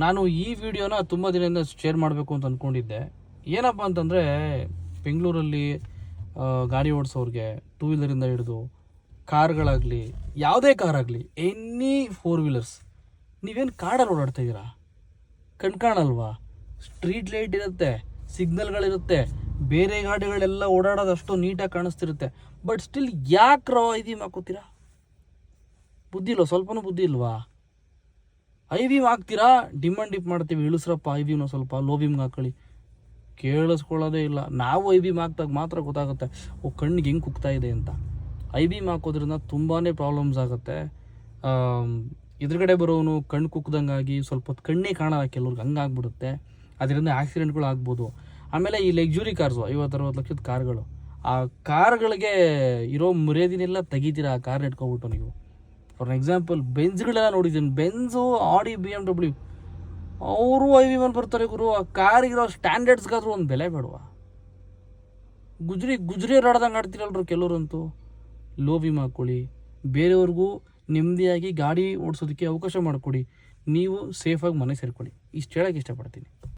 ನಾನು ಈ ವಿಡಿಯೋನ ತುಂಬ ದಿನದಿಂದ ಶೇರ್ ಮಾಡಬೇಕು ಅಂತ ಅಂದ್ಕೊಂಡಿದ್ದೆ. ಏನಪ್ಪ ಅಂತಂದರೆ, ಬೆಂಗಳೂರಲ್ಲಿ ಗಾಡಿ ಓಡಿಸೋರಿಗೆ, ಟೂ ವೀಲರಿಂದ ಹಿಡಿದು ಕಾರ್ಗಳಾಗಲಿ, ಯಾವುದೇ ಕಾರಾಗಲಿ, ಎನಿ ಫೋರ್ ವೀಲರ್ಸ್, ನೀವೇನು ಕಾಡಲ್ಲಿ ಓಡಾಡ್ತಾಯಿದ್ದೀರಾ? ಕಾಣಲ್ವಾ? ಸ್ಟ್ರೀಟ್ ಲೈಟ್ ಇರುತ್ತೆ, ಸಿಗ್ನಲ್ಗಳಿರುತ್ತೆ, ಬೇರೆ ಗಾಡಿಗಳೆಲ್ಲ ಓಡಾಡೋದು ಅಷ್ಟು ನೀಟಾಗಿ ಕಾಣಿಸ್ತಿರುತ್ತೆ. ಬಟ್ ಸ್ಟಿಲ್ ಯಾಕೆ ಐ ವಿಮ್ ಹಾಕೋತೀರಾ? ಬುದ್ಧಿ ಇಲ್ವಾ? ಸ್ವಲ್ಪನೂ ಬುದ್ಧಿ ಇಲ್ವಾ? ಐ ವಿಮ್ ಹಾಕ್ತೀರಾ, ಡಿಮ್ ಮಾಡ್ತೀವಿ, ಇಳಿಸ್ರಪ್ಪ ಐ ವಿಮ್ನ ಸ್ವಲ್ಪ ಲೋ ವಿಮ್ಗೆ ಹಾಕೊಳ್ಳಿ. ಕೇಳಿಸ್ಕೊಳ್ಳೋದೇ ಇಲ್ಲ. ನಾವು ಐ ವಿಮ್ ಹಾಕ್ದಾಗ ಮಾತ್ರ ಗೊತ್ತಾಗುತ್ತೆ ಕಣ್ಣಿಗೆ ಹೆಂಗೆ ಕುಗ್ತಾ ಇದೆ ಅಂತ. ಐ ವಿಮ್ ಹಾಕೋದ್ರಿಂದ ತುಂಬಾ ಪ್ರಾಬ್ಲಮ್ಸ್ ಆಗುತ್ತೆ. ಎದುರುಗಡೆ ಬರೋನು ಕಣ್ಣು ಕುಗ್ದಂಗಾಗಿ ಸ್ವಲ್ಪ ಹೊತ್ತು ಕಣ್ಣೇ ಕಾಣಲ್ಲ ಕೆಲವ್ರಿಗೆ, ಹಂಗಾಗ್ಬಿಡುತ್ತೆ. ಅದರಿಂದ ಆಕ್ಸಿಡೆಂಟ್ಗಳು ಆಗ್ಬೋದು. ಆಮೇಲೆ ಈ ಲಕ್ಸುರಿ ಕಾರ್ಸು, 50-60 ಲಕ್ಷದ ಕಾರ್ಗಳು, ಆ ಕಾರ್ಗಳಿಗೆ ಇರೋ ಮರ್ಯಾದೆನೆಲ್ಲ ತೆಗಿತೀರಾ ಆ ಕಾರ್ ಇಟ್ಕೊಬಿಟ್ಟು ನೀವು. ಫಾರ್ ಎಕ್ಸಾಂಪಲ್ ಬೆಂಜ್ಗಳೆಲ್ಲ ನೋಡಿದ್ದೀನಿ, ಬೆಂಜು, ಆಡಿ, BMW, ಅವರು ಐ ವಿಮಲ್ಲಿ ಬರ್ತಾರೆ ಗುರು. ಆ ಕಾರಿಗಿರೋ ಸ್ಟ್ಯಾಂಡರ್ಡ್ಸ್ಗಾದ್ರೂ ಒಂದು ಬೆಲೆ ಬೇಡವಾ? ಗುಜ್ರಿ ರಾಡ್ದಂಗೆ ಆಡ್ತಿರಲ್ರು ಕೆಲವರಂತೂ. ಲೋ ವಿಮ್ ಹಾಕ್ಕೊಳ್ಳಿ, ಬೇರೆಯವ್ರಿಗೂ ನೆಮ್ಮದಿಯಾಗಿ ಗಾಡಿ ಓಡಿಸೋದಕ್ಕೆ ಅವಕಾಶ ಮಾಡಿಕೊಡಿ, ನೀವು ಸೇಫಾಗಿ ಮನೆ ಸೇರ್ಕೊಳ್ಳಿ. ಇಷ್ಟು ಹೇಳೋಕ್ಕೆ ಇಷ್ಟಪಡ್ತೀನಿ.